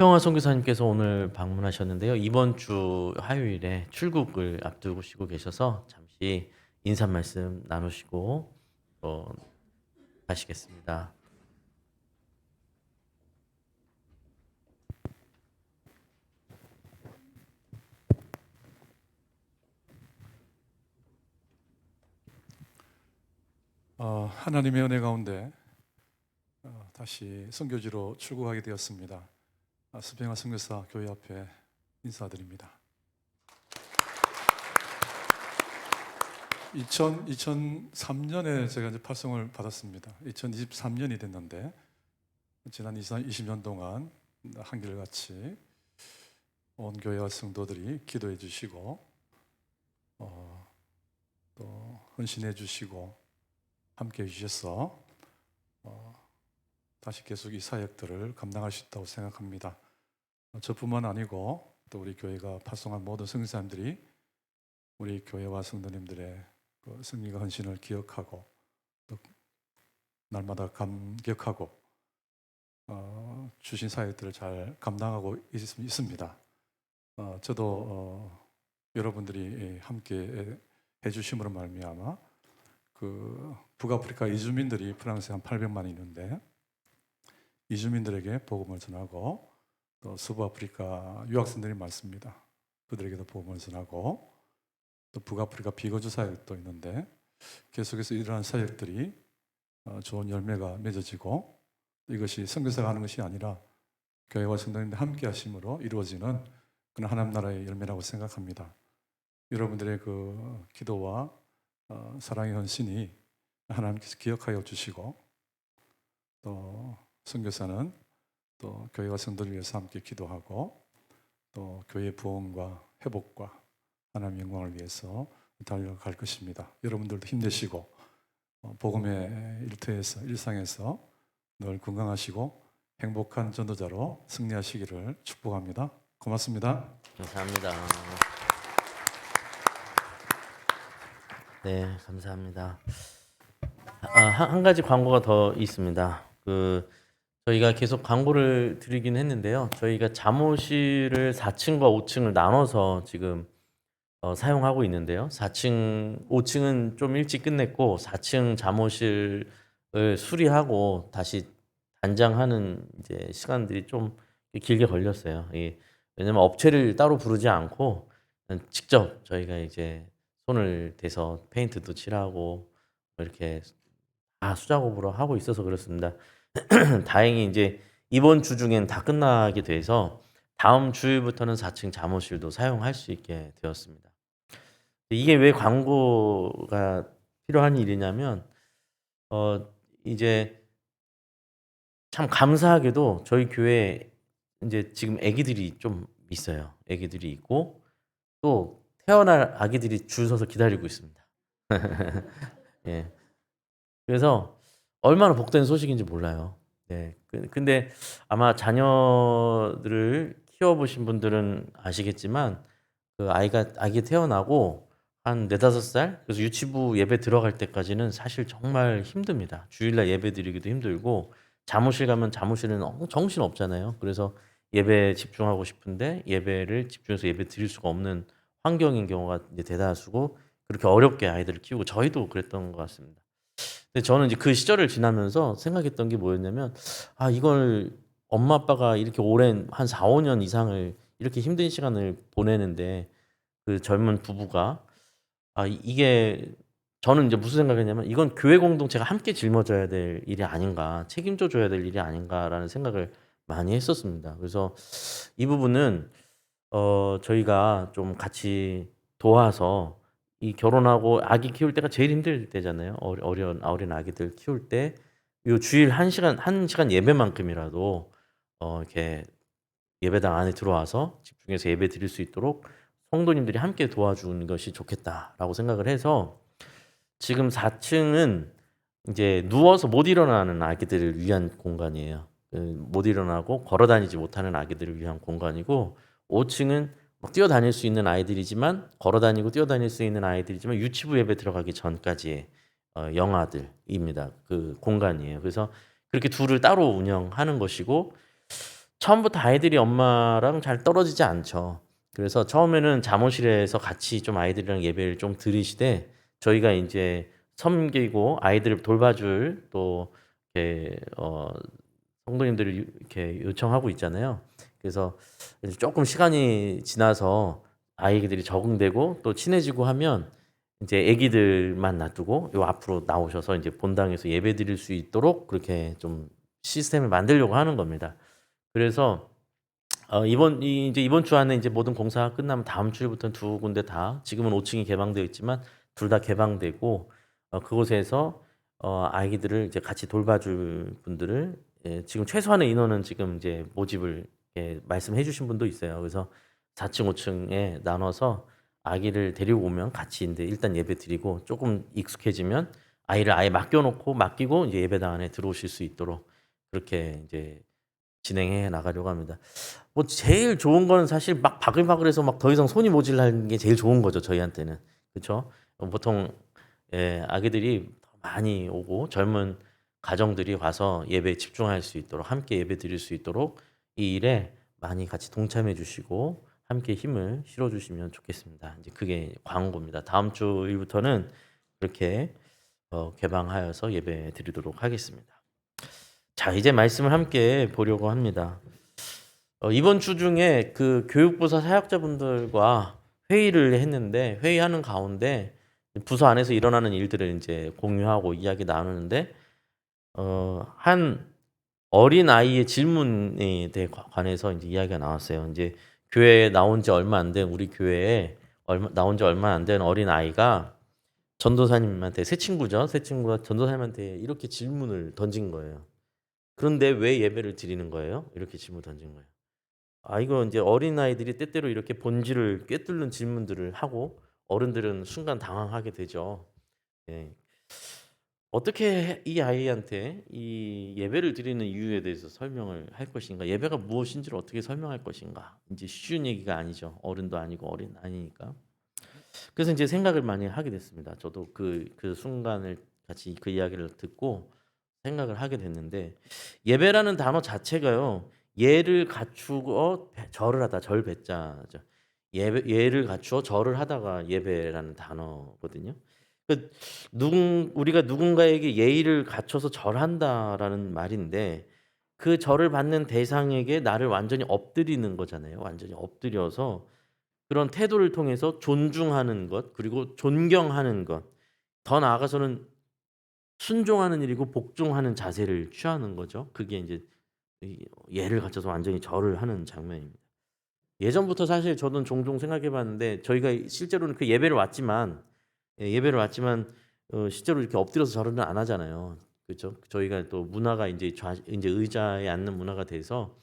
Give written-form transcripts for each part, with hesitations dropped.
평화 선교사님께서 오늘 방문하셨는데요. 이번 주 화요일에 출국을 앞두시고 계셔서 잠시 인사 말씀 나누시고 가시겠습니다. 하나님의 은혜 가운데 다시 선교지로 출국하게 되었습니다. 수평화 선교사 교회 앞에 인사드립니다. 2003년에 제가 이제 파송을 받았습니다. 2023년이 됐는데 지난 20년 동안 한결같이 온 교회와 성도들이 기도해 주시고 또 헌신해 주시고 함께 해주셔서 다시 계속 이 사역들을 감당할 수 있다고 생각합니다. 저뿐만 아니고 또 우리 교회가 파송한 모든 성도님들이 우리 교회와 성도님들의 그 승리가 헌신을 기억하고 또 날마다 감격하고 주신 사역들을 잘 감당하고 있습니다. 저도 여러분들이 함께 해주심으로 말미암아 그 북아프리카 이주민들이 프랑스에 한 800만 있는데 이주민들에게 복음을 전하고 또 서부아프리카 유학생들이 많습니다. 그들에게도 복음을 전하고 또 북아프리카 비거주 사역도 있는데 계속해서 이러한 사역들이 좋은 열매가 맺어지고 이것이 선교사가 하는 것이 아니라 교회와 성도님들 함께 하심으로 이루어지는 그런 하나님 나라의 열매라고 생각합니다. 여러분들의 그 기도와 사랑의 헌신이 하나님께서 기억하여 주시고 또 선교사는 또 교회와 성도를 위해서 함께 기도하고 또 교회의 부흥과 회복과 하나님의 영광을 위해서 달려갈 것입니다. 여러분들도 힘내시고 복음의 일상에서 늘 건강하시고 행복한 전도자로 승리하시기를 축복합니다. 고맙습니다. 감사합니다. 네, 감사합니다. 한 가지 광고가 더 있습니다. 저희가 계속 광고를 드리긴 했는데요. 저희가 잠옷실을 4층과 5층을 나눠서 지금 사용하고 있는데요. 5층은 좀 일찍 끝냈고 4층 잠옷실을 수리하고 다시 단장하는 이제 시간들이 좀 길게 걸렸어요. 왜냐면 업체를 따로 부르지 않고 직접 저희가 이제 손을 대서 페인트도 칠하고 이렇게 다 수작업으로 하고 있어서 그렇습니다. 다행히 이제 이번 주 중엔 다 끝나게 돼서 다음 주일부터는 4층 잠옷실도 사용할 수 있게 되었습니다. 이게 왜 광고가 필요한 일이냐면 이제 참 감사하게도 저희 교회에 이제 지금 아기들이 좀 있어요. 아기들이 있고 또 태어날 아기들이 줄 서서 기다리고 있습니다. 예. 그래서 얼마나 복된 소식인지 몰라요. 네. 근데 아마 자녀들을 키워보신 분들은 아시겠지만 아기 태어나고 한 4-5살 그래서 유치부 예배 들어갈 때까지는 사실 정말 힘듭니다. 주일날 예배 드리기도 힘들고 잠옷실 가면 잠옷실은 정신 없잖아요. 그래서 예배에 집중하고 싶은데 예배를 집중해서 예배 드릴 수가 없는 환경인 경우가 이제 대다수고 그렇게 어렵게 아이들을 키우고 저희도 그랬던 것 같습니다. 근데 저는 이제 그 시절을 지나면서 생각했던 게 뭐였냐면 이걸 엄마 아빠가 이렇게 오랜 한 4-5년 이상을 이렇게 힘든 시간을 보내는데 그 젊은 부부가 이게 저는 이제 무슨 생각했냐면 '이건 교회 공동체가 함께 짊어져야 될 일이 아닌가. 책임져 줘야 될 일이 아닌가.'라는 생각을 많이 했었습니다. 그래서 이 부분은 저희가 좀 같이 도와서 이 결혼하고 아기 키울 때가 제일 힘들 때잖아요. 어린 아기들 키울 때 요 주일 1시간 예배만큼이라도 이렇게 예배당 안에 들어와서 집중해서 예배 드릴 수 있도록 성도님들이 함께 도와주는 것이 좋겠다라고 생각을 해서 지금 4층은 이제 누워서 못 일어나는 아기들을 위한 공간이에요. 못 일어나고 걸어 다니지 못하는 아기들을 위한 공간이고 5층은 뛰어다닐 수 있는 아이들이지만 걸어 다니고 뛰어다닐 수 있는 아이들이지만 유치부 예배 들어가기 전까지의 영아들입니다. 그 공간이에요. 그래서 그렇게 둘을 따로 운영하는 것이고 처음부터 아이들이 엄마랑 잘 떨어지지 않죠. 그래서 처음에는 잠옷실에서 같이 좀 아이들이랑 예배를 좀 드리시되 저희가 인제 섬기고 아이들을 돌봐줄 또 이렇게 성도님들을 이렇게 요청하고 있잖아요. 그래서 이제 쪼끔 시간이 지나서 아이들이 적응되고 또 친해지고 하면 인제 애기들만 놔두고 요 앞으로 나오셔서 인제 본당에서 예배드릴 수 있도록 그렇게 좀 시스템을 만들려고 하는 겁니다. 그래서 이번 주 안에 이제 모든 공사가 끝나면 다음 주부터는 두 군데 다 지금은 5 층이 개방되어 있지만 둘 다 개방되고 그곳에서 아기들을 이제 같이 돌봐줄 분들을 지금 최소한의 인원은 지금 이제 모집을 말씀해 주신 분도 있어요. 그래서 4 층, 5 층에 나눠서 아기를 데리고 오면 같이 인제 일단 예배드리고 쪼금 익숙해지면 아이를 아예 맡기고 이제 예배당 안에 들어오실 수 있도록 그렇게 인제 진행해 나가려고 합니다. 뭐 제일 좋은 거는 사실 막 바글바글해서 막 더 이상 손이 모질라는 게 제일 좋은 거죠, 저희한테는. 그쵸? 보통 아기들이 더 많이 오고 젊은 가정들이 와서 예배에 집중할 수 있도록 함께 예배드릴 수 있도록 이 일에 많이 같이 동참해 주시고 함께 힘을 실어 주시면 좋겠습니다. 이제 그게 광고입니다. 다음 주일부터는 그렇게 개방하여서 예배 드리도록 하겠습니다. 자, 이제 말씀을 함께 보려고 합니다. 이번 주 중에 그 교육부서 사역자분들과 회의를 했는데 회의하는 가운데 부서 안에서 일어나는 일들을 인제 공유하고 이야기 나누는데 한 어린아이의 질문에 대해 관해서 인제 이야기가 나왔어요. 인제 교회에 나온 지 얼마 안 된 우리 교회에 나온 지 얼마 안 된 어린아이가 전도사님한테 새 친구죠. 새 친구가 전도사님한테 이렇게 질문을 던진 거예요. "그런데 왜 예배를 드리는 거예요?" 이렇게 질문을 던진 거예요. 이거 인제 어린아이들이 때때로 이렇게 본질을 꿰뚫는 질문들을 하고 어른들은 순간 당황하게 되죠. 예. 어떻게 이 아이한테 이 예배를 드리는 이유에 대해서 설명을 할 것인가? 예배가 무엇인지를 어떻게 설명할 것인가? 인제 쉬운 얘기가 아니죠. 어른도 아니고 어린 아니니까. 그래서 인제 생각을 많이 하게 됐습니다. 저도 그 순간을 같이 그 이야기를 듣고 생각을 하게 됐는데 예배라는 단어 자체가요. 예를 갖추어 절을 하다 절배자죠. 예를 갖추어 절을 하다가 예배라는 단어거든요. 그 우리가 누군가에게 예의를 갖춰서 절한다라는 말인데 그 절을 받는 대상에게 나를 완전히 엎드리는 거잖아요. 완전히 엎드려서 그런 태도를 통해서 존중하는 것 그리고 존경하는 것 더 나아가서는 순종하는 일이고 복종하는 자세를 취하는 거죠. 그게 인제 예를 갖춰서 완전히 절을 하는 장면입니다. 예전부터 사실 저는 종종 생각해 봤는데 저희가 실제로는 그 예배를 왔지만 예배를 왔지만 실제로 이렇게 엎드려서 절은 안 하잖아요. 그죠? 저희가 또 문화가 인제 의자에 앉는 문화가 돼서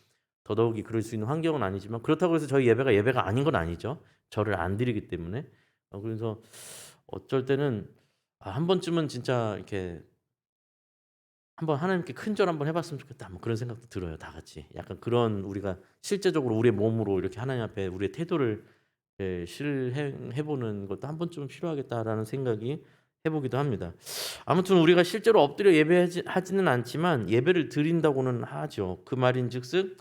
더더욱이 그럴 수 있는 환경은 아니지만 그렇다고 해서 저희 예배가 아닌 건 아니죠. 절을 안 드리기 때문에. 그래서 어쩔 때는 한 번쯤은 진짜 이렇게 '한번 하나님께 큰 절 한번 해 봤으면 좋겠다.' 뭐 그런 생각도 들어요 다 같이. 약간 그런 우리가 실제적으로 우리의 몸으로 이렇게 하나님 앞에 우리의 태도를 실행해 보는 것도 '한 번쯤은 필요하겠다.'라는 생각이 해 보기도 합니다. 아무튼 우리가 실제로 엎드려 하지는 않지만 예배를 드린다고는 하죠. 그 말인즉슨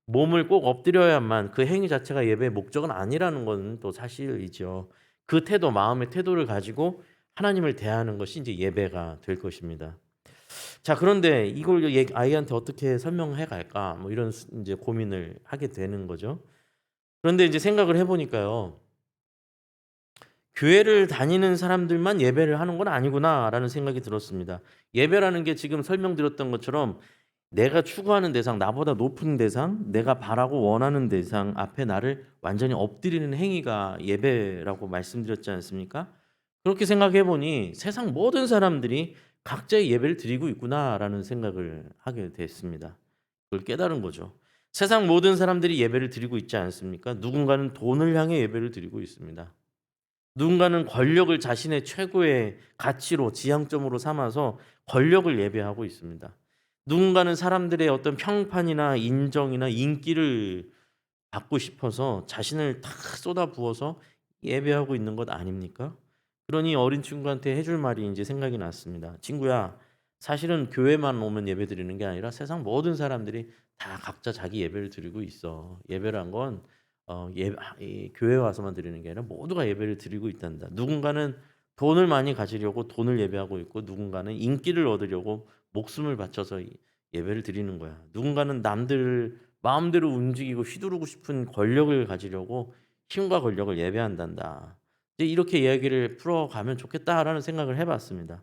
몸을 꼭 엎드려야만 그 행위 자체가 예배의 목적은 아니라는 건 또 사실이죠. 그 태도 마음의 태도를 가지고 하나님을 대하는 것이 인제 예배가 될 것입니다. 자, 그런데 이걸 아이한테 어떻게 설명해 갈까 뭐 이런 인제 고민을 하게 되는 거죠. 그런데 인제 생각을 해 보니까요. '교회를 다니는 사람들만 예배를 하는 건 아니구나.'라는 생각이 들었습니다. 예배라는 게 지금 설명드렸던 것처럼 내가 추구하는 대상, 나보다 높은 대상, 내가 바라고 원하는 대상 앞에 나를 완전히 엎드리는 행위가 예배라고 말씀드렸지 않습니까? 그렇게 생각해 보니 '세상 모든 사람들이 각자의 예배를 드리고 있구나.'라는 생각을 하게 됐습니다. 그걸 깨달은 거죠. 세상 모든 사람들이 예배를 드리고 있지 않습니까? 누군가는 돈을 향해 예배를 드리고 있습니다. 누군가는 권력을 자신의 최고의 가치로 지향점으로 삼아서 권력을 예배하고 있습니다. 누군가는 사람들의 어떤 평판이나 인정이나 인기를 받고 싶어서 자신을 다 쏟아부어서 예배하고 있는 것 아닙니까? 그러니 어린 친구한테 해줄 말이 이제 생각이 났습니다. "친구야, 사실은 교회만 오면 예배 드리는 게 아니라 세상 모든 사람들이 다 각자 자기 예배를 드리고 있어. 예배란 건 이 교회에 와서만 드리는 게 아니라 모두가 예배를 드리고 있단다. 누군가는 돈을 많이 가지려고 돈을 예배하고 있고 누군가는 인기를 얻으려고 목숨을 바쳐서 예배를 드리는 거야. 누군가는 남들 마음대로 움직이고 휘두르고 싶은 권력을 가지려고 힘과 권력을 예배한단다. 이제 이렇게 이야기를 풀어가면 좋겠다라는 생각을 해 봤습니다.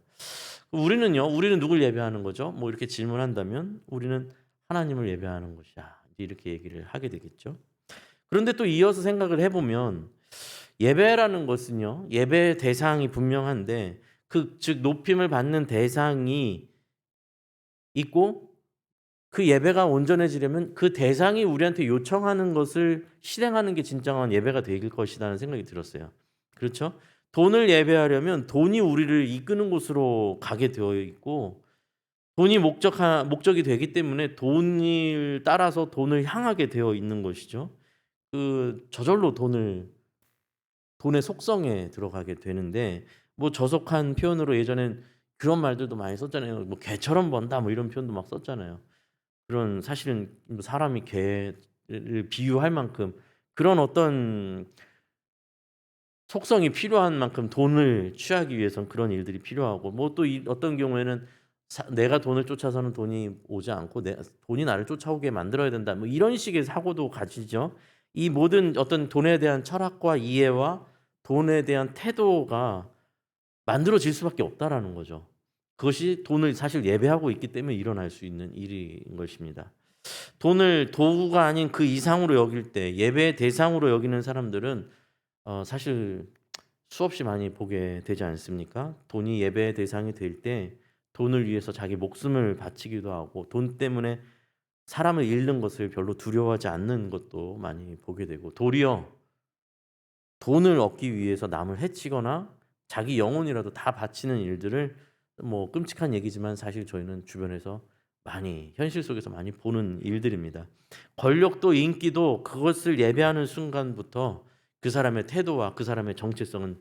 우리는요. 우리는 누굴 예배하는 거죠? 뭐 이렇게 질문한다면 우리는 하나님을 예배하는 것이야. 이제 이렇게 얘기를 하게 되겠죠. 그런데 또 이어서 생각을 해 보면 예배라는 것은요. 예배의 대상이 분명한데 즉 높임을 받는 대상이 있고 그 예배가 온전해지려면 그 대상이 우리한테 요청하는 것을 실행하는 게 진정한 예배가 될 것이라는 생각이 들었어요. 그렇죠? 돈을 예배하려면 돈이 우리를 이끄는 곳으로 가게 되어 있고 돈이 목적이 되기 때문에 돈을 따라서 돈을 향하게 되어 있는 것이죠. 저절로 돈의 속성에 들어가게 되는데 뭐 저속한 표현으로 예전엔 그런 말들도 많이 썼잖아요. 뭐 "개처럼 번다." 뭐 이런 표현도 막 썼잖아요. 그런 사실은 뭐 사람이 개를 비유할 만큼 그런 어떤 속성이 필요한 만큼 돈을 취하기 위해선 그런 일들이 필요하고 뭐 또 어떤 경우에는 내가 돈을 쫓아서는 돈이 오지 않고 돈이 나를 쫓아오게 만들어야 된다. 뭐 이런 식의 사고도 가지죠. 이 모든 어떤 돈에 대한 철학과 이해와 돈에 대한 태도가 만들어질 수밖에 없다라는 거죠. 그것이 돈을 사실 예배하고 있기 때문에 일어날 수 있는 일인 것입니다. 돈을 도구가 아닌 그 이상으로 여길 때 예배의 대상으로 여기는 사람들은 사실 수없이 많이 보게 되지 않습니까? 돈이 예배의 대상이 될 때 돈을 위해서 자기 목숨을 바치기도 하고 돈 때문에 사람을 잃는 것을 별로 두려워하지 않는 것도 많이 보게 되고 도리어 돈을 얻기 위해서 남을 해치거나 자기 영혼이라도 다 바치는 일들을 뭐 끔찍한 얘기지만 사실 저희는 주변에서 많이 현실 속에서 많이 보는 일들입니다. 권력도 인기도 그것을 예배하는 순간부터 그 사람의 태도와 그 사람의 정체성은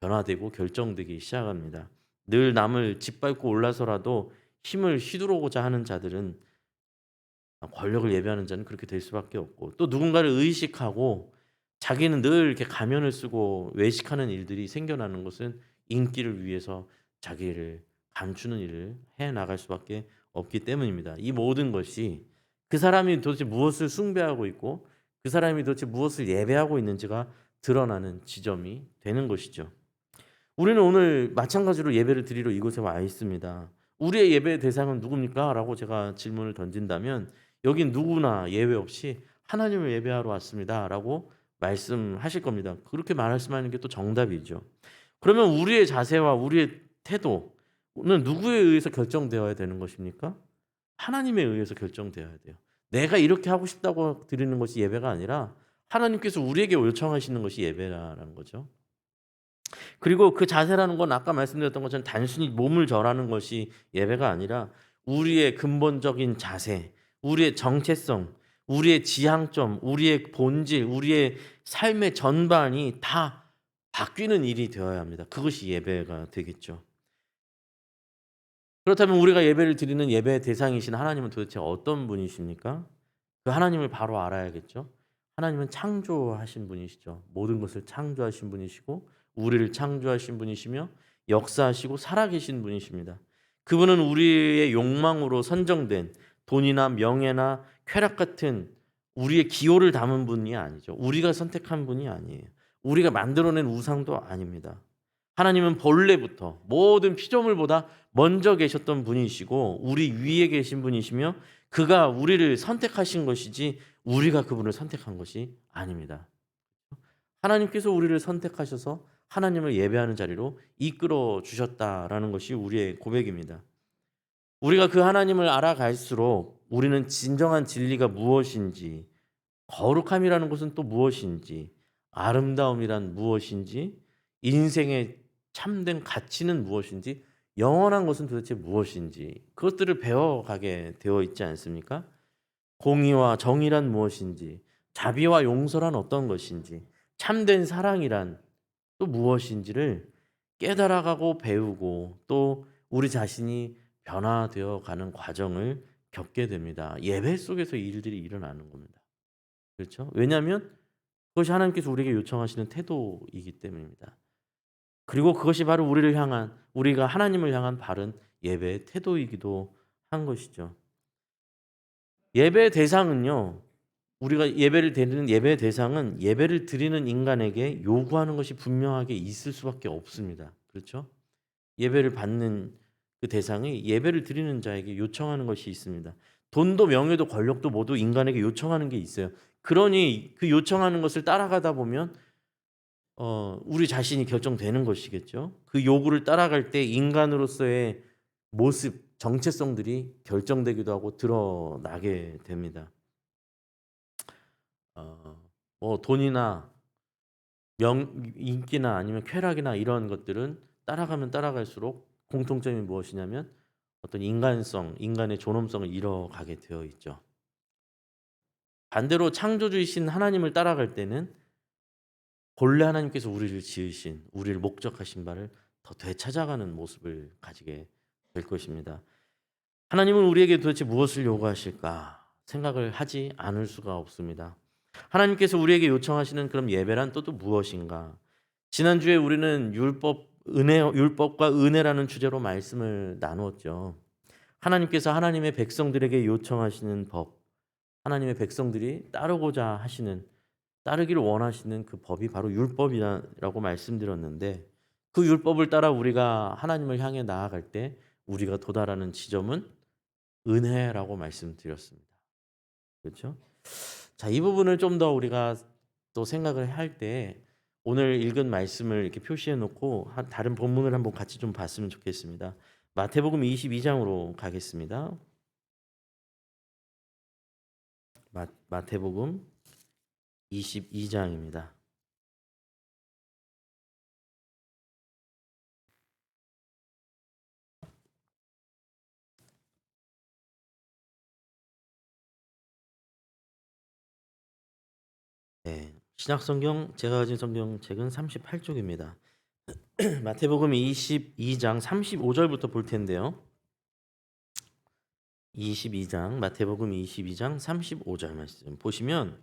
변화되고 결정되기 시작합니다. 늘 남을 짓밟고 올라서라도 힘을 휘두르고자 하는 자들은 권력을 예배하는 자는 그렇게 될 수밖에 없고 또 누군가를 의식하고 자기는 늘 이렇게 가면을 쓰고 외식하는 일들이 생겨나는 것은 인기를 위해서 자기를 감추는 일을 해 나갈 수밖에 없기 때문입니다. 이 모든 것이 그 사람이 도대체 무엇을 숭배하고 있고 그 사람이 도대체 무엇을 예배하고 있는지가 드러나는 지점이 되는 것이죠. 우리는 오늘 마찬가지로 예배를 드리러 이곳에 와 있습니다. 우리의 예배의 대상은 누굽니까? 라고 제가 질문을 던진다면 여긴 누구나 예외 없이 하나님을 예배하러 왔습니다. 라고 말씀하실 겁니다. 그렇게 말씀하는 게 또 정답이죠. 그러면 우리의 자세와 우리의 태도는 누구에 의해서 결정되어야 되는 것입니까? 하나님에 의해서 결정되어야 돼요. 내가 이렇게 하고 싶다고 드리는 것이 예배가 아니라 하나님께서 우리에게 요청하시는 것이 예배라는 거죠. 그리고 그 자세라는 건 아까 말씀드렸던 것처럼 단순히 몸을 절하는 것이 예배가 아니라 우리의 근본적인 자세, 우리의 정체성, 우리의 지향점, 우리의 본질, 우리의 삶의 전반이 다 바뀌는 일이 되어야 합니다. 그것이 예배가 되겠죠. 그렇다면 우리가 예배를 드리는 예배의 대상이신 하나님은 도대체 어떤 분이십니까? 그 하나님을 바로 알아야겠죠. 하나님은 창조하신 분이시죠. 모든 것을 창조하신 분이시고 우리를 창조하신 분이시며 역사하시고 살아계신 분이십니다. 그분은 우리의 욕망으로 선정된 돈이나 명예나 쾌락 같은 우리의 기호를 담은 분이 아니죠. 우리가 선택한 분이 아니에요. 우리가 만들어낸 우상도 아닙니다. 하나님은 본래부터 모든 피조물보다 먼저 계셨던 분이시고 우리 위에 계신 분이시며 그가 우리를 선택하신 것이지 우리가 그분을 선택한 것이 아닙니다. 하나님께서 우리를 선택하셔서 하나님을 예배하는 자리로 이끌어 주셨다라는 것이 우리의 고백입니다. 우리가 그 하나님을 알아갈수록 우리는 진정한 진리가 무엇인지, 거룩함이라는 것은 또 무엇인지, 아름다움이란 무엇인지, 인생의 참된 가치는 무엇인지, 영원한 것은 도대체 무엇인지 그것들을 배워가게 되어 있지 않습니까? 공의와 정의란 무엇인지, 자비와 용서란 어떤 것인지, 참된 사랑이란 또 무엇인지를 깨달아가고 배우고 또 우리 자신이 변화되어 가는 과정을 겪게 됩니다. 예배 속에서 이 일들이 일어나는 겁니다. 그렇죠? 왜냐하면 그것이 하나님께서 우리에게 요청하시는 태도이기 때문입니다. 그리고 그것이 바로 우리가 하나님을 향한 바른 예배의 태도이기도 한 것이죠. 예배의 대상은요. 우리가 예배를 드리는 예배의 대상은 예배를 드리는 인간에게 요구하는 것이 분명하게 있을 수밖에 없습니다. 그렇죠? 예배를 받는 그 대상이 예배를 드리는 자에게 요청하는 것이 있습니다. 돈도 명예도 권력도 모두 인간에게 요청하는 게 있어요. 그러니 그 요청하는 것을 따라가다 보면 우리 자신이 결정되는 것이겠죠. 그 요구를 따라갈 때 인간으로서의 모습, 정체성들이 결정되기도 하고 드러나게 됩니다. 뭐 돈이나 인기나 아니면 쾌락이나 이런 것들은 따라가면 따라갈수록 공통점이 무엇이냐면 어떤 인간성, 인간의 존엄성을 잃어가게 되어 있죠. 반대로 창조주이신 하나님을 따라갈 때는 본래 하나님께서 우리를 지으신, 우리를 목적하신 바를 더 되찾아가는 모습을 가지게 될 것입니다. 하나님은 우리에게 도대체 무엇을 요구하실까 생각을 하지 않을 수가 없습니다. 하나님께서 우리에게 요청하시는 그럼 예배란 또 무엇인가? 지난주에 우리는 율법과 은혜라는 주제로 말씀을 나누었죠. 하나님께서 하나님의 백성들에게 요청하시는 법, 하나님의 백성들이 따르기를 원하시는 그 법이 바로 율법이라고 말씀드렸는데 그 율법을 따라 우리가 하나님을 향해 나아갈 때 우리가 도달하는 지점은 은혜라고 말씀드렸습니다. 그렇죠? 자, 이 부분을 좀 더 우리가 또 생각을 할 때 오늘 읽은 말씀을 이렇게 표시해 놓고 다른 본문을 한번 같이 좀 봤으면 좋겠습니다. 마태복음 22장으로 가겠습니다. 마태복음 22장입니다. 네. 신약성경 제가 가진 성경책은 38쪽입니다. 마태복음 22장 35절부터 볼 텐데요. 22장 마태복음 22장 35절 말씀 보시면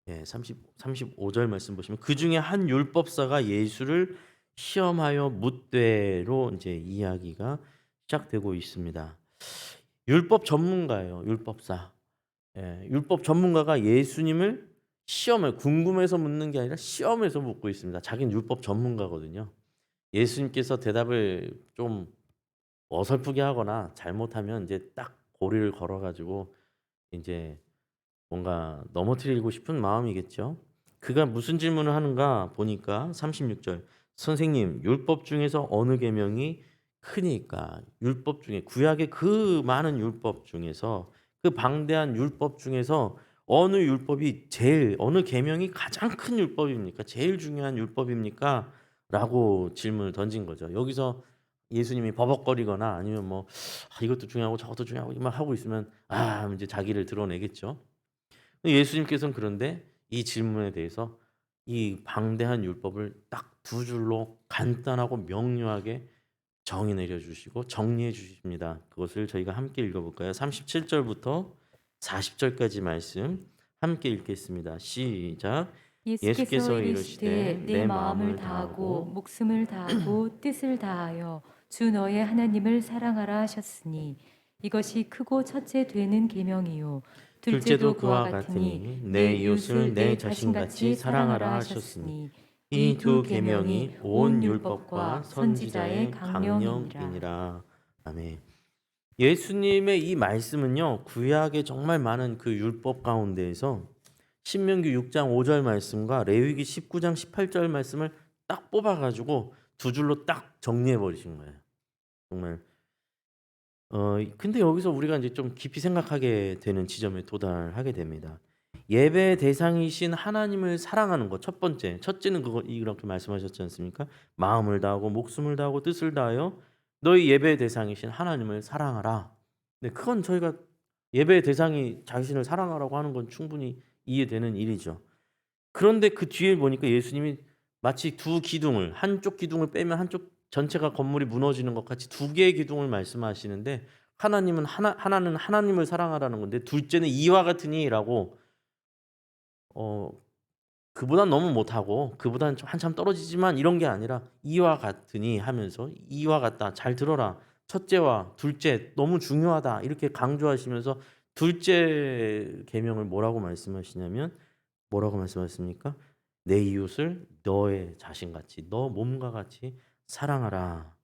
35절 말씀 보시면 그 중에 한 율법사가 예수를 시험하여 묻되로 이제 이야기가 시작되고 있습니다. 율법 전문가예요. 율법사. 율법 전문가가 예수님을 궁금해서 묻는 게 아니라 시험해서 묻고 있습니다. 자기는 율법 전문가거든요. 예수님께서 대답을 좀 어설프게 하거나 잘못하면 이제 딱 고리를 걸어가지고 이제 뭔가 넘어뜨리고 싶은 마음이겠죠. 그가 무슨 질문을 하는가 보니까 36절 선생님 율법 중에서 어느 계명이 크니까 율법 중에 구약의 그 많은 율법 중에서 그 방대한 율법 중에서 어느 계명이 가장 큰 율법입니까? 제일 중요한 율법입니까? 라고 질문을 던진 거죠. 여기서 예수님이 버벅거리거나 아니면 뭐 이것도 중요하고 저것도 중요하고 막 하고 있으면 이제 자기를 드러내겠죠. 예수님께서는 그런데 이 질문에 대해서 이 방대한 율법을 딱 두 줄로 간단하고 명료하게 정의 내려주시고 정리해 주십니다. 그것을 저희가 함께 읽어볼까요? 37절부터 40절까지 말씀 함께 읽겠습니다. 시작. 예수께서 이르시되 내 마음을 다하고 목숨을 다하고 뜻을 다하여 주 너의 하나님을 사랑하라 하셨으니 이것이 크고 첫째 되는 계명이요 둘째도 그와 같으니 내 이웃을 내 자신같이 사랑하라 하셨으니 이 두 계명이 온 율법과 선지자의 강령이니라. 강령이니라. 아멘. 예수님의 이 말씀은요 구약의 정말 많은 그 율법 가운데에서 신명기 6장 5절 말씀과 레위기 19장 18절 말씀을 딱 뽑아가지고 두 줄로 딱 정리해 버리신 거예요. 정말. 근데 여기서 우리가 이제 좀 깊이 생각하게 되는 지점에 도달하게 됩니다. 예배의 대상이신 하나님을 사랑하는 것 첫째는 그거 이렇게 말씀하셨지 않습니까? 마음을 다하고 목숨을 다하고 뜻을 다하여 너희 예배의 대상이신 하나님을 사랑하라. 네, 그건 저희가 예배의 대상이 자신을 사랑하라고 하는 건 충분히 이해되는 일이죠. 그런데 그 뒤에 보니까 예수님이 마치 한쪽 기둥을 빼면 한쪽 전체가 건물이 무너지는 것 같이 두 개의 기둥을 말씀하시는데 하나님은 하나는 하나님을 사랑하라는 건데 둘째는 이와 같으니라고 그보단 너무 못하고 그보단 좀 한참 떨어지지만 이런 게 아니라 이와 같으니 하면서 이와 같다. 잘 들어라. 첫째와 둘째 너무 중요하다. 이렇게 강조하시면서 둘째 계명을 뭐라고 말씀하시냐면 뭐라고 말씀하십니까? 내 이웃을 너의 자신같이 너 몸과 같이 사랑하라.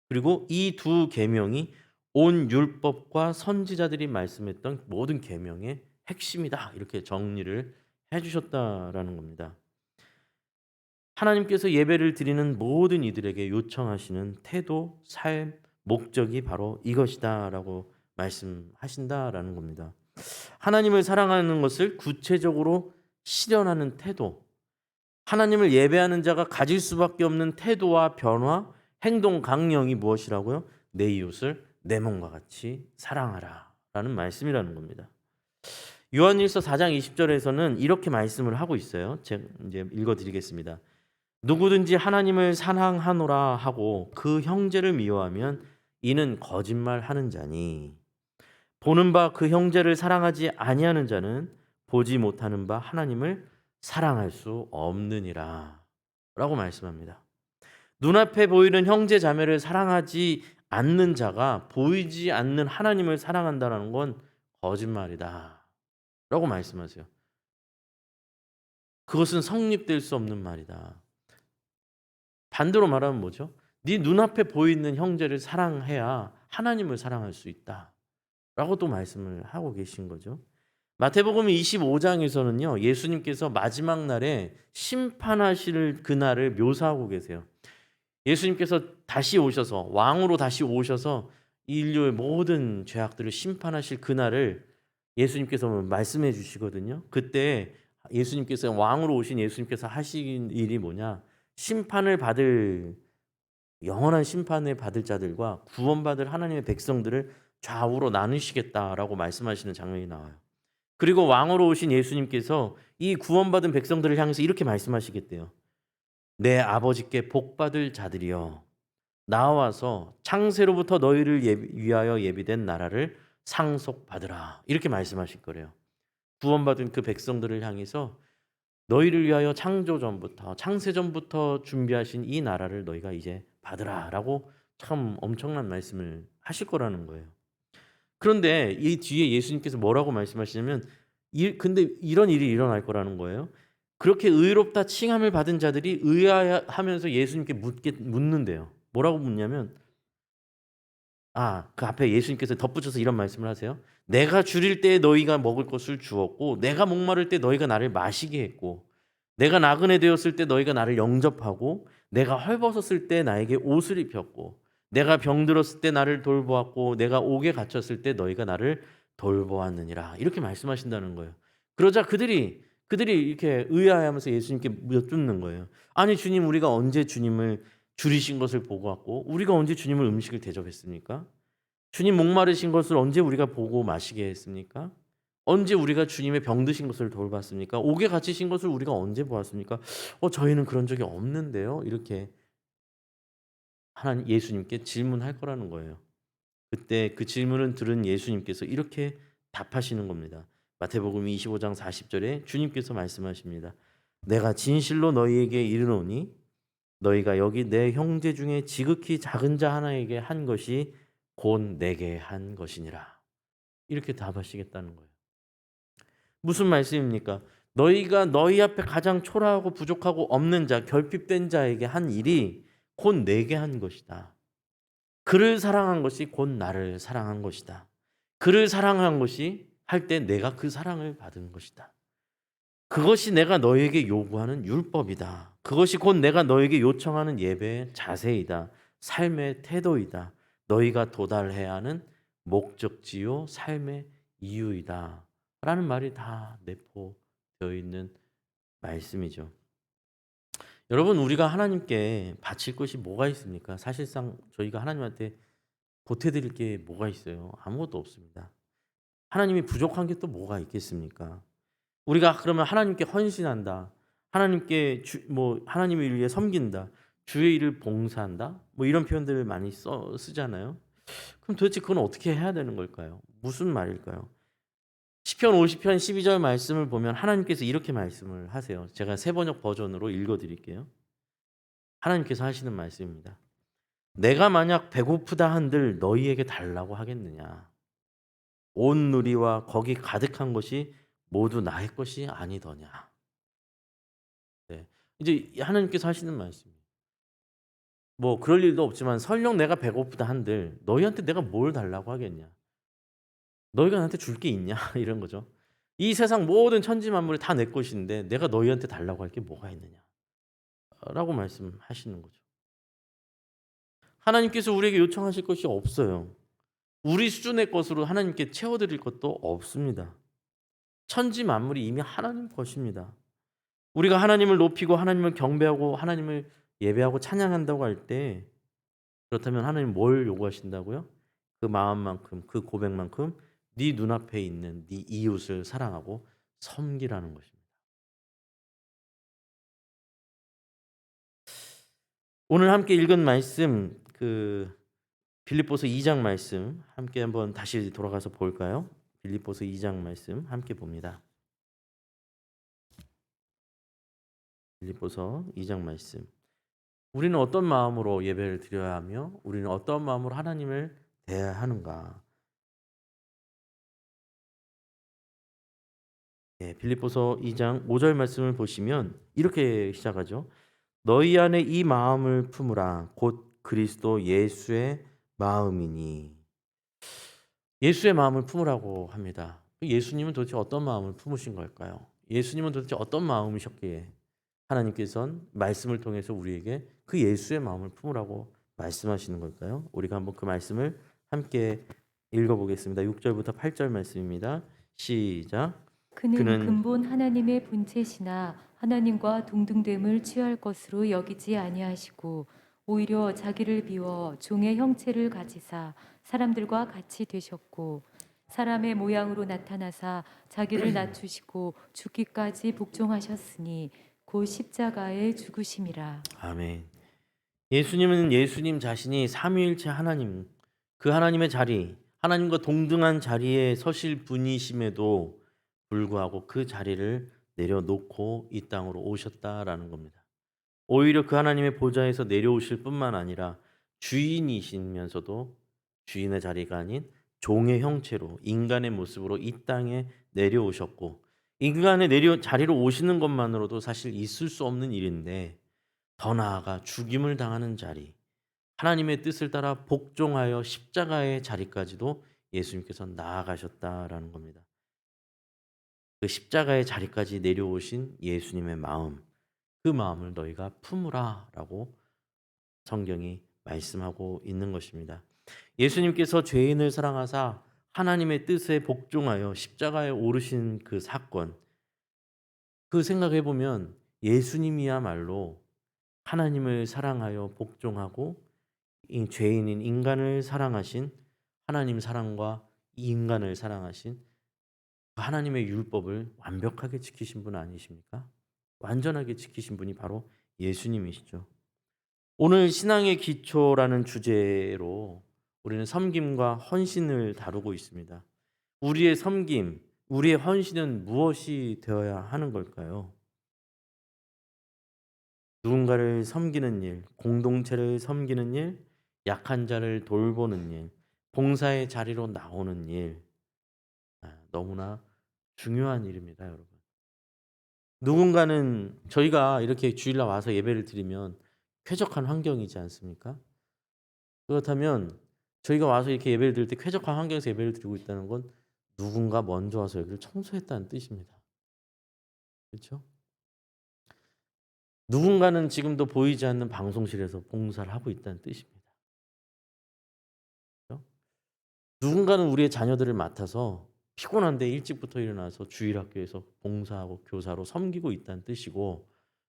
그리고 이 두 계명이 온 율법과 선지자들이 말씀했던 모든 계명의 핵심이다. 이렇게 정리를 해 주셨다라는 겁니다. 하나님께서 예배를 드리는 모든 이들에게 요청하시는 태도, 삶, 목적이 바로 이것이다라고 말씀하신다라는 겁니다. 하나님을 사랑하는 것을 구체적으로 실현하는 태도, 하나님을 예배하는 자가 가질 수밖에 없는 태도와 변화, 행동 강령이 무엇이라고요? 내 이웃을 내 몸과 같이 사랑하라 라는 말씀이라는 겁니다. 요한일서 4장 20절에서는 이렇게 말씀을 하고 있어요. 제가 이제 읽어드리겠습니다. 누구든지 하나님을 사랑하노라 하고 그 형제를 미워하면 이는 거짓말하는 자니 보는 바 그 형제를 사랑하지 아니하는 자는 보지 못하는 바 하나님을 사랑할 수 없느니라 라고 말씀합니다. 눈앞에 보이는 형제 자매를 사랑하지 않는 자가 보이지 않는 하나님을 사랑한다는 건 거짓말이다 라고 말씀하세요. 그것은 성립될 수 없는 말이다. 반대로 말하면 뭐죠? 네 눈앞에 보이는 형제를 사랑해야 하나님을 사랑할 수 있다 라고 또 말씀을 하고 계신 거죠. 마태복음 25장에서는요 예수님께서 마지막 날에 심판하실 그날을 묘사하고 계세요. 예수님께서 다시 오셔서 왕으로 다시 오셔서 인류의 모든 죄악들을 심판하실 그날을 예수님께서 말씀해 주시거든요. 그때 예수님께서 왕으로 오신 예수님께서 하신 일이 뭐냐? 심판을 받을 영원한 심판을 받을 자들과 구원받을 하나님의 백성들을 좌우로 나누시겠다라고 말씀하시는 장면이 나와요. 그리고 왕으로 오신 예수님께서 이 구원받은 백성들을 향해서 이렇게 말씀하시겠대요. 내 아버지께 복받을 자들이여 나와서 창세로부터 너희를 위하여 예비된 나라를 상속받으라. 이렇게 말씀하실 거래요. 구원받은 그 백성들을 향해서 너희를 위하여 창조전부터 창세전부터 준비하신 이 나라를 너희가 이제 받으라라고 참 엄청난 말씀을 하실 거라는 거예요. 그런데 이 뒤에 예수님께서 뭐라고 말씀하시냐면 근데 이런 일이 일어날 거라는 거예요. 그렇게 의롭다 칭함을 받은 자들이 의아하면서 예수님께 묻는데요. 뭐라고 묻냐면 그 앞에 예수님께서 덧붙여서 이런 말씀을 하세요. 내가 줄일 때 너희가 먹을 것을 주었고 내가 목마를 때 너희가 나를 마시게 했고 내가 나그네 되었을 때 너희가 나를 영접하고 내가 헐벗었을 때 나에게 옷을 입혔고 내가 병들었을 때 나를 돌보았고 내가 옥에 갇혔을 때 너희가 나를 돌보았느니라. 이렇게 말씀하신다는 거예요. 그러자 그들이 이렇게 의아해하면서 예수님께 묻는 거예요. 아니 주님, 우리가 언제 주님을 줄이신 것을 보고 왔고 우리가 언제 주님을 음식을 대접했습니까? 주님 목마르신 것을 언제 우리가 보고 마시게 했습니까? 언제 우리가 주님의 병드신 것을 돌봤습니까? 옥에 갇히신 것을 우리가 언제 보았습니까? 저희는 그런 적이 없는데요. 이렇게 하나님 예수님께 질문할 거라는 거예요. 그때 그 질문을 들은 예수님께서 이렇게 답하시는 겁니다. 마태복음 25장 40절에 주님께서 말씀하십니다. 내가 진실로 너희에게 이르노니 너희가 여기 내 형제 중에 지극히 작은 자 하나에게 한 것이 곧 내게 한 것이니라. 이렇게 답하시겠다는 거예요. 무슨 말씀입니까? 너희가 너희 앞에 가장 초라하고 부족하고 없는 자, 결핍된 자에게 한 일이 곧 내게 한 것이다. 그를 사랑한 것이 곧 나를 사랑한 것이다. 그를 사랑한 것이 할 때 내가 그 사랑을 받은 것이다. 그것이 내가 너에게 요구하는 율법이다. 그것이 곧 내가 너에게 요청하는 예배의 자세이다. 삶의 태도이다. 너희가 도달해야 하는 목적지요 삶의 이유이다. 라는 말이 다 내포되어 있는 말씀이죠. 여러분, 우리가 하나님께 바칠 것이 뭐가 있습니까? 사실상 저희가 하나님한테 보태드릴 게 뭐가 있어요? 아무것도 없습니다. 하나님이 부족한 게 또 뭐가 있겠습니까? 우리가 그러면 하나님께 헌신한다. 하나님께 하나님을 위해 섬긴다. 주의 일을 봉사한다? 뭐 이런 표현들을 많이 쓰잖아요. 그럼 도대체 그건 어떻게 해야 되는 걸까요? 무슨 말일까요? 시편 50편 12절 말씀을 보면 하나님께서 이렇게 말씀을 하세요. 제가 새번역 버전으로 읽어 드릴게요. 하나님께서 하시는 말씀입니다. 내가 만약 배고프다 한들 너희에게 달라고 하겠느냐? 온 누리와 거기 가득한 것이 모두 나의 것이 아니더냐? 네. 이제 하나님께서 하시는 말씀이에요. 뭐 그럴 일도 없지만 설령 내가 배고프다 한들 너희한테 내가 뭘 달라고 하겠냐? 너희가 나한테 줄 게 있냐? 이런 거죠. 이 세상 모든 천지 만물이 다 내 것인데 내가 너희한테 달라고 할 게 뭐가 있느냐? 라고 말씀하시는 거죠. 하나님께서 우리에게 요청하실 것이 없어요. 우리 수준의 것으로 하나님께 채워드릴 것도 없습니다. 천지 만물이 이미 하나님 것입니다. 우리가 하나님을 높이고 하나님을 경배하고 하나님을 예배하고 찬양한다고 할 때 그렇다면 하나님 뭘 요구하신다고요? 그 마음만큼 그 고백만큼 네 눈앞에 있는 네 이웃을 사랑하고 섬기라는 것입니다. 오늘 함께 읽은 말씀 빌립보서 2장 말씀 함께 한번 다시 돌아가서 볼까요? 빌립보서 2장 말씀 함께 봅니다. 빌립보서 2장 말씀. 우리는 어떤 마음으로 예배를 드려야 하며 우리는 어떤 마음으로 하나님을 대해야 하는가? 네, 빌립보서 2장 5절 말씀을 보시면 이렇게 시작하죠. 너희 안에 이 마음을 품으라 곧 그리스도 예수의 마음이니. 예수의 마음을 품으라고 합니다. 예수님은 도대체 어떤 마음을 품으신 걸까요? 예수님은 도대체 어떤 마음이셨기에 하나님께서는 말씀을 통해서 우리에게 그 예수의 마음을 품으라고 말씀하시는 걸까요? 우리가 한번 그 말씀을 함께 읽어보겠습니다. 6절부터 8절 말씀입니다. 시작. 그는 근본 하나님의 본체시나 하나님과 동등됨을 취할 것으로 여기지 아니하시고 오히려 자기를 비워 종의 형체를 가지사 사람들과 같이 되셨고 사람의 모양으로 나타나사 자기를 낮추시고 죽기까지 복종하셨으니 곧 십자가에 죽으심이라. 아멘. 예수님은 예수님 자신이 삼위일체 하나님, 그 하나님의 자리, 하나님과 동등한 자리에 서실 분이심에도 불구하고 그 자리를 내려놓고 이 땅으로 오셨다라는 겁니다. 오히려 그 하나님의 보좌에서 내려오실 뿐만 아니라 주인이시면서도 주인의 자리가 아닌 종의 형체로 인간의 모습으로 이 땅에 내려오셨고, 인간의 자리로 오시는 것만으로도 사실 있을 수 없는 일인데 더 나아가 죽임을 당하는 자리, 하나님의 뜻을 따라 복종하여 십자가의 자리까지도 예수님께서 나아가셨다라는 겁니다. 그 십자가의 자리까지 내려오신 예수님의 마음, 그 마음을 너희가 품으라라고 성경이 말씀하고 있는 것입니다. 예수님께서 죄인을 사랑하사 하나님의 뜻에 복종하여 십자가에 오르신 그 사건, 그 생각해 보면 예수님이야말로 하나님을 사랑하여 복종하고 이 죄인인 인간을 사랑하신 하나님 사랑과 인간을 사랑하신 하나님의 율법을 완벽하게 지키신 분 아니십니까? 완전하게 지키신 분이 바로 예수님이시죠. 오늘 신앙의 기초라는 주제로 우리는 섬김과 헌신을 다루고 있습니다. 우리의 섬김, 우리의 헌신은 무엇이 되어야 하는 걸까요? 누군가를 섬기는 일, 공동체를 섬기는 일, 약한 자를 돌보는 일, 봉사의 자리로 나오는 일, 너무나 중요한 일입니다, 여러분. 누군가는 저희가 이렇게 주일날 와서 예배를 드리면 쾌적한 환경이지 않습니까? 그렇다면 저희가 와서 이렇게 예배를 드릴 때 쾌적한 환경에서 예배를 드리고 있다는 건 누군가 먼저 와서 여기를 청소했다는 뜻입니다. 그렇죠? 누군가는 지금도 보이지 않는 방송실에서 봉사를 하고 있다는 뜻입니다. 그렇죠? 누군가는 우리의 자녀들을 맡아서 피곤한데 일찍부터 일어나서 주일학교에서 봉사하고 교사로 섬기고 있다는 뜻이고,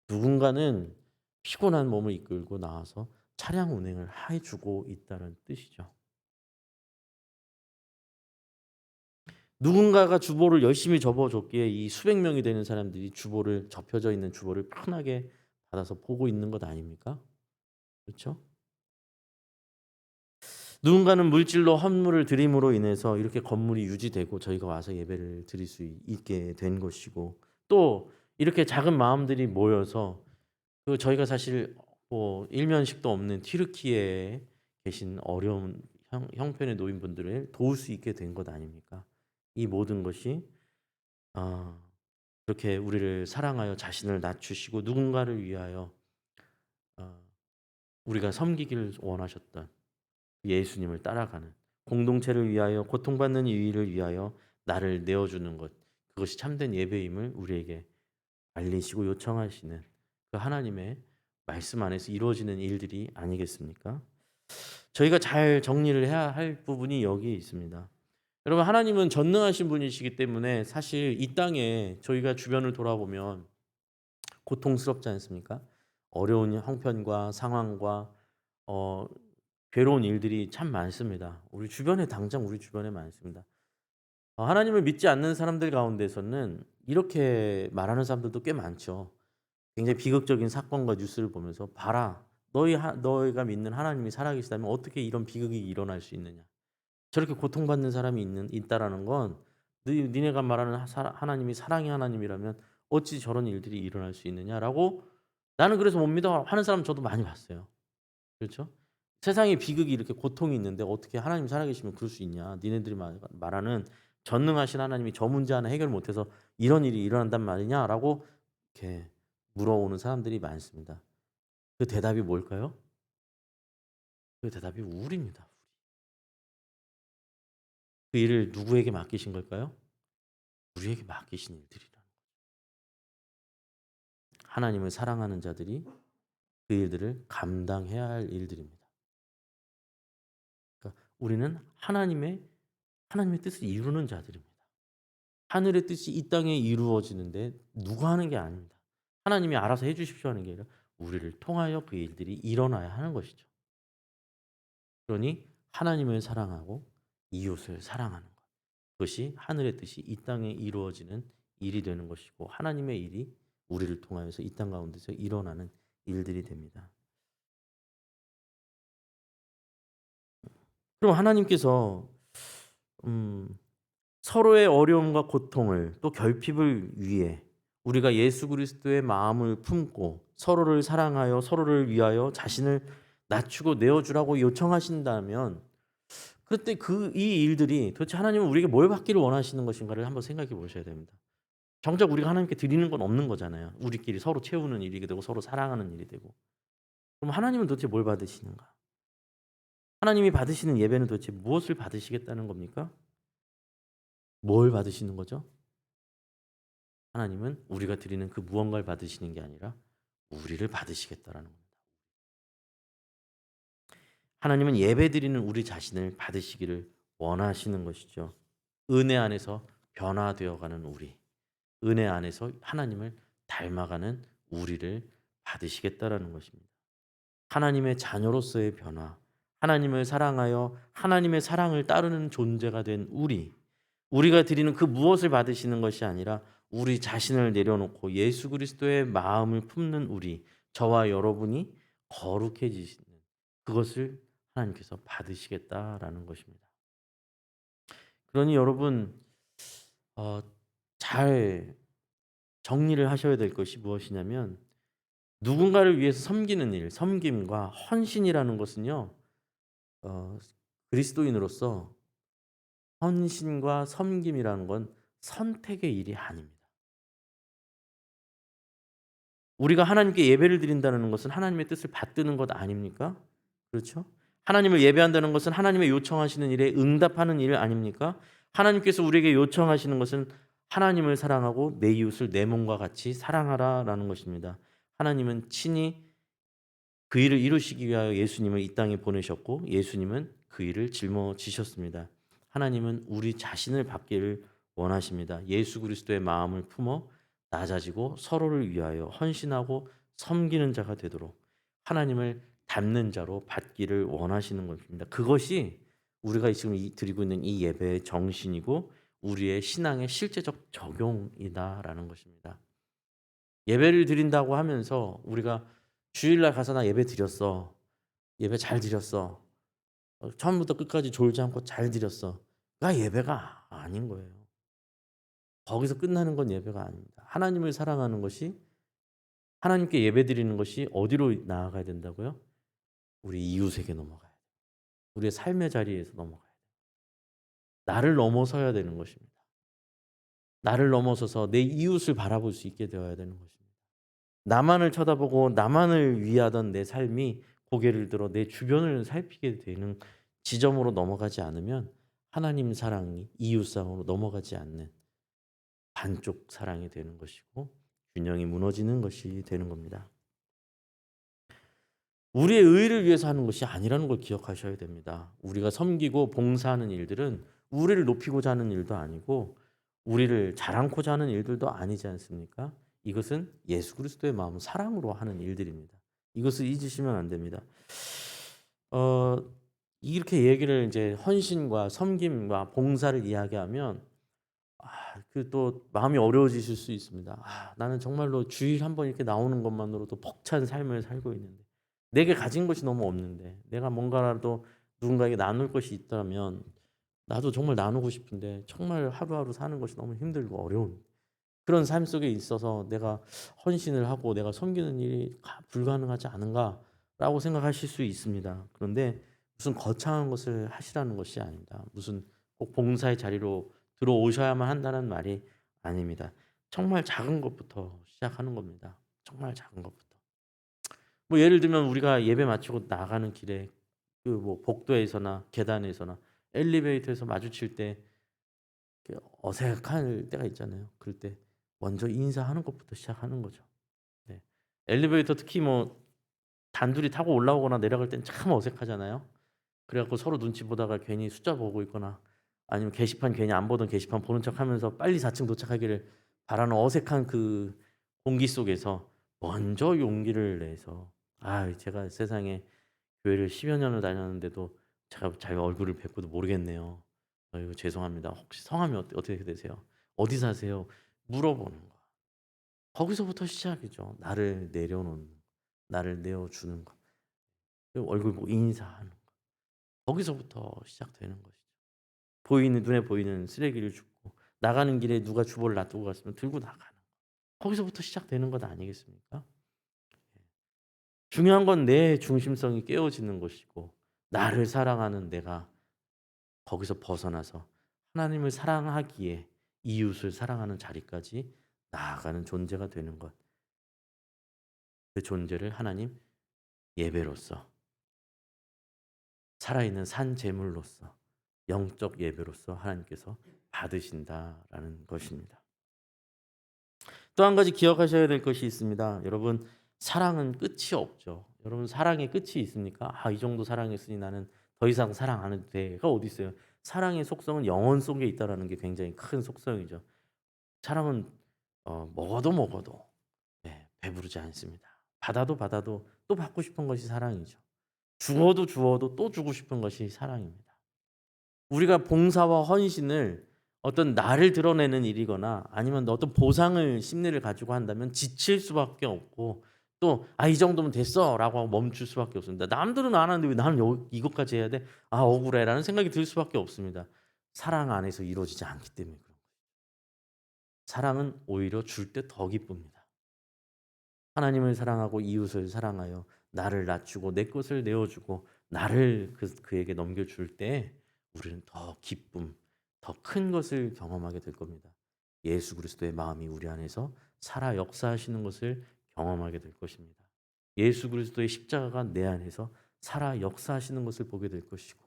누군가는 피곤한 몸을 이끌고 나와서 차량 운행을 해주고 있다는 뜻이죠. 누군가가 주보를 열심히 접어줬기에 이 수백 명이 되는 사람들이 접혀져 있는 주보를 편하게 받아서 보고 있는 것 아닙니까? 그렇죠? 누군가는 물질로 헌물을 드림으로 인해서 이렇게 건물이 유지되고 저희가 와서 예배를 드릴 수 있게 된 것이고, 또 이렇게 작은 마음들이 모여서 저희가 사실 뭐 일면식도 없는 튀르키예에 계신 어려운 형편의 노인분들을 도울 수 있게 된 것 아닙니까? 이 모든 것이 아, 그렇게 우리를 사랑하여 자신을 낮추시고 누군가를 위하여 아, 우리가 섬기기를 원하셨던 예수님을 따라가는, 공동체를 위하여 고통받는 이를 위하여 나를 내어주는 것, 그것이 참된 예배임을 우리에게 알리시고 요청하시는 그 하나님의 말씀 안에서 이루어지는 일들이 아니겠습니까? 저희가 잘 정리를 해야 할 부분이 여기에 있습니다. 여러분, 하나님은 전능하신 분이시기 때문에 사실 이 땅에 저희가 주변을 돌아보면 고통스럽지 않습니까? 어려운 형편과 상황과 어, 괴로운 일들이 참 많습니다. 우리 주변에, 당장 우리 주변에 많습니다. 하나님을 믿지 않는 사람들 가운데서는 이렇게 말하는 사람들도 꽤 많죠. 굉장히 비극적인 사건과 뉴스를 보면서 봐라, 너희가 믿는 하나님이 살아계시다면 어떻게 이런 비극이 일어날 수 있느냐. 저렇게 고통받는 사람이 있다라는 건 니네가 말하는 하나님이 사랑의 하나님이라면 어찌 저런 일들이 일어날 수 있느냐라고, 나는 그래서 못 믿어 하는 사람 저도 많이 봤어요. 그렇죠? 세상에 비극이 이렇게 고통이 있는데 어떻게 하나님 살아계시면 그럴 수 있냐. 니네들이 말하는 전능하신 하나님이 저 문제 하나 해결 못해서 이런 일이 일어난단 말이냐라고 이렇게 물어오는 사람들이 많습니다. 그 대답이 뭘까요? 그 대답이 우리입니다. 그 일을 누구에게 맡기신 걸까요? 우리에게 맡기신 일들이라는 거죠. 하나님을 사랑하는 자들이 그 일들을 감당해야 할 일들입니다. 그러니까 우리는 하나님의 뜻을 이루는 자들입니다. 하늘의 뜻이 이 땅에 이루어지는데 누가 하는 게 아닙니다. 하나님이 알아서 해주십시오 하는 게 아니라 우리를 통하여 그 일들이 일어나야 하는 것이죠. 그러니 하나님을 사랑하고 이웃을 사랑하는 것, 그것이 하늘의 뜻이 이 땅에 이루어지는 일이 되는 것이고, 하나님의 일이 우리를 통하여서 이 땅 가운데서 일어나는 일들이 됩니다. 그럼 하나님께서 서로의 어려움과 고통을 또 결핍을 위해 우리가 예수 그리스도의 마음을 품고 서로를 사랑하여 서로를 위하여 자신을 낮추고 내어주라고 요청하신다면, 그때 이 일들이 도대체 하나님은 우리에게 뭘 받기를 원하시는 것인가를 한번 생각해 보셔야 됩니다. 정작 우리가 하나님께 드리는 건 없는 거잖아요. 우리끼리 서로 채우는 일이 되고 서로 사랑하는 일이 되고. 그럼 하나님은 도대체 뭘 받으시는가? 하나님이 받으시는 예배는 도대체 무엇을 받으시겠다는 겁니까? 뭘 받으시는 거죠? 하나님은 우리가 드리는 그 무언가를 받으시는 게 아니라 우리를 받으시겠다라는 겁니다. 하나님은 예배드리는 우리 자신을 받으시기를 원하시는 것이죠. 은혜 안에서 변화되어가는 우리, 은혜 안에서 하나님을 닮아가는 우리를 받으시겠다라는 것입니다. 하나님의 자녀로서의 변화, 하나님을 사랑하여 하나님의 사랑을 따르는 존재가 된 우리가 드리는 그 무엇을 받으시는 것이 아니라 우리 자신을 내려놓고 예수 그리스도의 마음을 품는 저와 여러분이 거룩해지시는 그것을 하나님께서 받으시겠다라는 것입니다. 그러니 여러분, 잘 정리를 하셔야 될 것이 무엇이냐면, 누군가를 위해서 섬기는 일, 섬김과 헌신이라는 것은요, 그리스도인으로서 헌신과 섬김이라는 건 선택의 일이 아닙니다. 우리가 하나님께 예배를 드린다는 것은 하나님의 뜻을 받드는 것 아닙니까? 그렇죠? 하나님을 예배한다는 것은 하나님의 요청하시는 일에 응답하는 일 아닙니까? 하나님께서 우리에게 요청하시는 것은 하나님을 사랑하고 내 이웃을 내 몸과 같이 사랑하라라는 것입니다. 하나님은 친히 그 일을 이루시기 위하여 예수님을 이 땅에 보내셨고, 예수님은 그 일을 짊어지셨습니다. 하나님은 우리 자신을 받기를 원하십니다. 예수 그리스도의 마음을 품어 낮아지고 서로를 위하여 헌신하고 섬기는 자가 되도록 하나님을 닮는 자로 받기를 원하시는 것입니다. 그것이 우리가 지금 드리고 있는 이 예배의 정신이고 우리의 신앙의 실제적 적용이다라는 것입니다. 예배를 드린다고 하면서 우리가 주일날 가서 나 예배 드렸어, 예배 잘 드렸어. 처음부터 끝까지 졸지 않고 잘 드렸어.가 예배가 아닌 거예요. 거기서 끝나는 건 예배가 아닙니다. 하나님을 사랑하는 것이 하나님께 예배드리는 것이 어디로 나아가야 된다고요? 우리 이웃에게 넘어가야 돼요. 우리의 삶의 자리에서 넘어가야 돼요. 나를 넘어서야 되는 것입니다. 나를 넘어서서 내 이웃을 바라볼 수 있게 되어야 되는 것입니다. 나만을 쳐다보고 나만을 위하던 내 삶이 고개를 들어 내 주변을 살피게 되는 지점으로 넘어가지 않으면 하나님 사랑이 이웃 사랑으로 넘어가지 않는 반쪽 사랑이 되는 것이고 균형이 무너지는 것이 되는 겁니다. 우리의 의를 위해서 하는 것이 아니라는 걸 기억하셔야 됩니다. 우리가 섬기고 봉사하는 일들은 우리를 높이고자 하는 일도 아니고 우리를 자랑코자 하는 일들도 아니지 않습니까? 이것은 예수 그리스도의 마음 사랑으로 하는 일들입니다. 이것을 잊으시면 안 됩니다. 어, 이렇게 얘기를 이제 헌신과 섬김과 봉사를 이야기하면 그 또 마음이 어려워지실 수 있습니다. 나는 정말로 주일 한 번 이렇게 나오는 것만으로도 벅찬 삶을 살고 있는데 내게 가진 것이 너무 없는데 내가 뭔가라도 누군가에게 나눌 것이 있다면 나도 정말 나누고 싶은데 정말 하루하루 사는 것이 너무 힘들고 어려운 그런 삶 속에 있어서 내가 헌신을 하고 내가 섬기는 일이 불가능하지 않은가라고 생각하실 수 있습니다. 그런데 무슨 거창한 것을 하시라는 것이 아닙니다. 무슨 꼭 봉사의 자리로 들어오셔야만 한다는 말이 아닙니다. 정말 작은 것부터 시작하는 겁니다. 정말 작은 것부터. 뭐 예를 들면 우리가 예배 마치고 나가는 길에 그 뭐 복도에서나 계단에서나 엘리베이터에서 마주칠 때 어색할 때가 있잖아요. 그럴 때 먼저 인사하는 것부터 시작하는 거죠. 네. 엘리베이터 특히 뭐 단둘이 타고 올라오거나 내려갈 땐 참 어색하잖아요. 그래 갖고 서로 눈치 보다가 괜히 숫자 보고 있거나 아니면 게시판 괜히 안 보던 게시판 보는 척하면서 빨리 4층 도착하기를 바라는 어색한 그 공기 속에서 먼저 용기를 내서 제가 세상에 교회를 10여 년을 다녔는데도 제가 자기 얼굴을 뵙고도 모르겠네요. 아이고 죄송합니다. 혹시 성함이 어떻게 되세요? 어디 사세요? 물어보는 거. 거기서부터 시작이죠. 나를 내려놓는 거. 나를 내어주는 거. 그리고 얼굴 보고 인사하는 거. 거기서부터 시작되는 것이죠. 눈에 보이는 쓰레기를 줍고 나가는 길에 누가 주보를 놔두고 갔으면 들고 나가는 거. 거기서부터 시작되는 것 아니겠습니까? 중요한 건 내 중심성이 깨어지는 것이고 나를 사랑하는 내가 거기서 벗어나서 하나님을 사랑하기에 이웃을 사랑하는 자리까지 나아가는 존재가 되는 것. 그 존재를 하나님 예배로서 살아있는 산 제물로서 영적 예배로서 하나님께서 받으신다라는 것입니다. 또 한 가지 기억하셔야 될 것이 있습니다. 여러분 사랑은 끝이 없죠. 여러분 사랑의 끝이 있습니까? 이 정도 사랑했으니 나는 더 이상 사랑 안 해도 돼가 어디 있어요? 사랑의 속성은 영혼 속에 있다라는 게 굉장히 큰 속성이죠. 사람은 먹어도 배부르지 않습니다. 받아도 또 받고 싶은 것이 사랑이죠. 주어도 또 주고 싶은 것이 사랑입니다. 우리가 봉사와 헌신을 어떤 나를 드러내는 일이거나 아니면 어떤 보상을 심리를 가지고 한다면 지칠 수밖에 없고 또 이 정도면 됐어라고 하고 멈출 수밖에 없습니다. 남들은 안 하는데 왜 나는 이것까지 해야 돼? 억울해라는 생각이 들 수밖에 없습니다. 사랑 안에서 이루어지지 않기 때문에 그런 거예요. 사랑은 오히려 줄 때 더 기쁩니다. 하나님을 사랑하고 이웃을 사랑하여 나를 낮추고 내 것을 내어주고 나를 그에게 넘겨줄 때 우리는 더 기쁨, 더 큰 것을 경험하게 될 겁니다. 예수 그리스도의 마음이 우리 안에서 살아 역사하시는 것을 경험하게 될 것입니다. 예수 그리스도의 십자가가 내 안에서 살아 역사하시는 것을 보게 될 것이고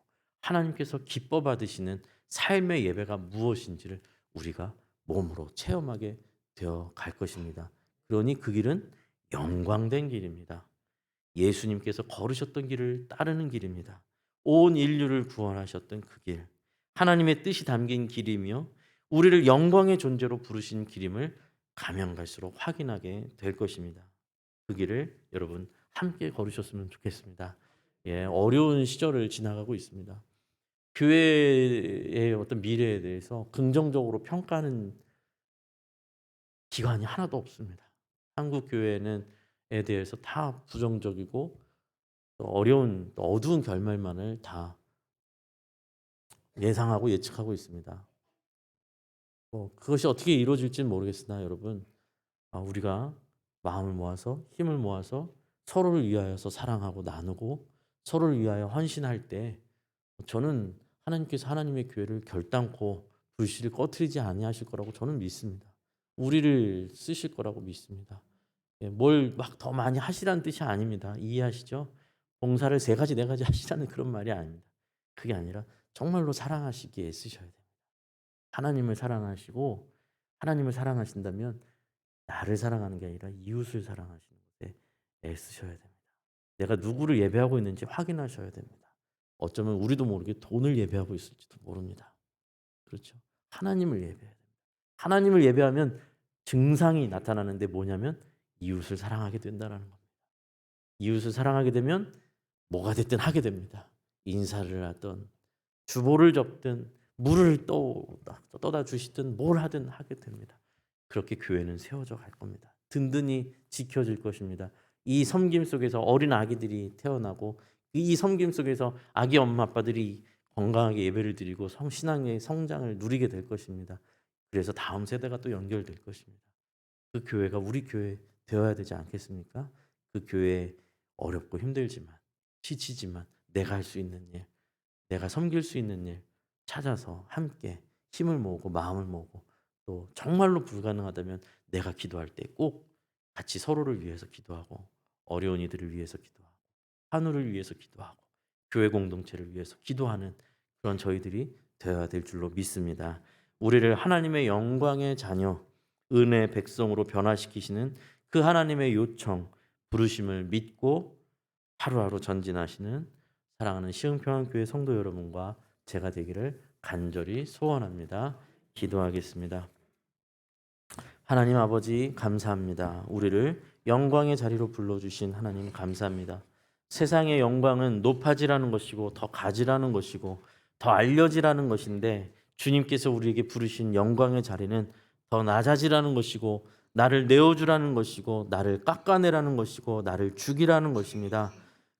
하나님께서 기뻐 받으시는 삶의 예배가 무엇인지를 우리가 몸으로 체험하게 되어 갈 것입니다. 그러니 그 길은 영광된 길입니다. 예수님께서 걸으셨던 길을 따르는 길입니다. 온 인류를 구원하셨던 그 길, 하나님의 뜻이 담긴 길이며 우리를 영광의 존재로 부르신 길임을 가면 갈수록 확인하게 될 것입니다. 그 길을 여러분 함께 걸으셨으면 좋겠습니다. 어려운 시절을 지나가고 있습니다. 교회의 어떤 미래에 대해서 긍정적으로 평가하는 기관이 하나도 없습니다. 한국 교회는 에 대해서 다 부정적이고 또 어려운 또 어두운 결말만을 다 예상하고 예측하고 있습니다. 그것이 어떻게 이루어질지는 모르겠으나 여러분, 우리가 마음을 모아서 힘을 모아서 서로를 위하여서 사랑하고 나누고 서로를 위하여 헌신할 때 저는 하나님께서 하나님의 교회를 결단코 불씨를 꺼트리지 아니하실 거라고 저는 믿습니다. 우리를 쓰실 거라고 믿습니다. 뭘 막 더 많이 하시라는 뜻이 아닙니다. 이해하시죠? 봉사를 3가지 4가지 하시라는 그런 말이 아닙니다. 그게 아니라 정말로 사랑하시기에 쓰셔야 됩니다. 하나님을 사랑하시고 하나님을 사랑하신다면 나를 사랑하는 게 아니라 이웃을 사랑하시는 것에 애쓰셔야 됩니다. 내가 누구를 예배하고 있는지 확인하셔야 됩니다. 어쩌면 우리도 모르게 돈을 예배하고 있을지도 모릅니다. 그렇죠? 하나님을 예배해야 됩니다. 하나님을 예배하면 증상이 나타나는데 뭐냐면 이웃을 사랑하게 된다는 겁니다. 이웃을 사랑하게 되면 뭐가 됐든 하게 됩니다. 인사를 하든 주보를 접든 물을 떠다 주시든 뭘 하든 하게 됩니다. 그렇게 교회는 세워져 갈 겁니다. 든든히 지켜질 것입니다. 이 섬김 속에서 어린 아기들이 태어나고 이 섬김 속에서 아기 엄마 아빠들이 건강하게 예배를 드리고 신앙의 성장을 누리게 될 것입니다. 그래서 다음 세대가 또 연결될 것입니다. 그 교회가 우리 교회 되어야 되지 않겠습니까? 그 교회 어렵고 힘들지만 지치지만 내가 할 수 있는 일, 내가 섬길 수 있는 일 찾아서 함께 힘을 모으고 마음을 모으고 또 정말로 불가능하다면 내가 기도할 때 꼭 같이 서로를 위해서 기도하고 어려운 이들을 위해서 기도하고 한우를 위해서 기도하고 교회 공동체를 위해서 기도하는 그런 저희들이 되어야 될 줄로 믿습니다. 우리를 하나님의 영광의 자녀, 은혜의 백성으로 변화시키시는 그 하나님의 요청, 부르심을 믿고 하루하루 전진하시는 사랑하는 시흥평안교회 성도 여러분과 제가 되기를 간절히 소원합니다. 기도하겠습니다. 하나님 아버지 감사합니다. 우리를 영광의 자리로 불러주신 하나님 감사합니다. 세상의 영광은 높아지라는 것이고 더 가지라는 것이고 더 알려지라는 것인데 주님께서 우리에게 부르신 영광의 자리는 더 낮아지라는 것이고 나를 내어주라는 것이고 나를 깎아내라는 것이고 나를 죽이라는 것입니다.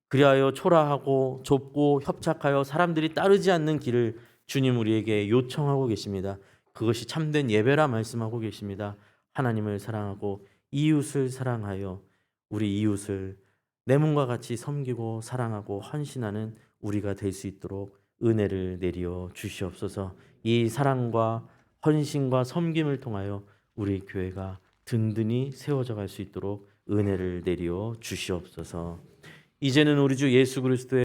그리하여 초라하고 좁고 협착하여 사람들이 따르지 않는 길을 주님 우리에게 요청하고 계십니다. 그것이 참된 예배라 말씀하고 계십니다. 하나님을 사랑하고 이웃을 사랑하여 우리 이웃을 내 몸과 같이 섬기고 사랑하고 헌신하는 우리가 될 수 있도록 은혜를 내리어 주시옵소서. 이 사랑과 헌신과 섬김을 통하여 우리 교회가 든든히 세워져 갈 수 있도록 은혜를 내리어 주시옵소서. 이제는 우리 주 예수 그리스도의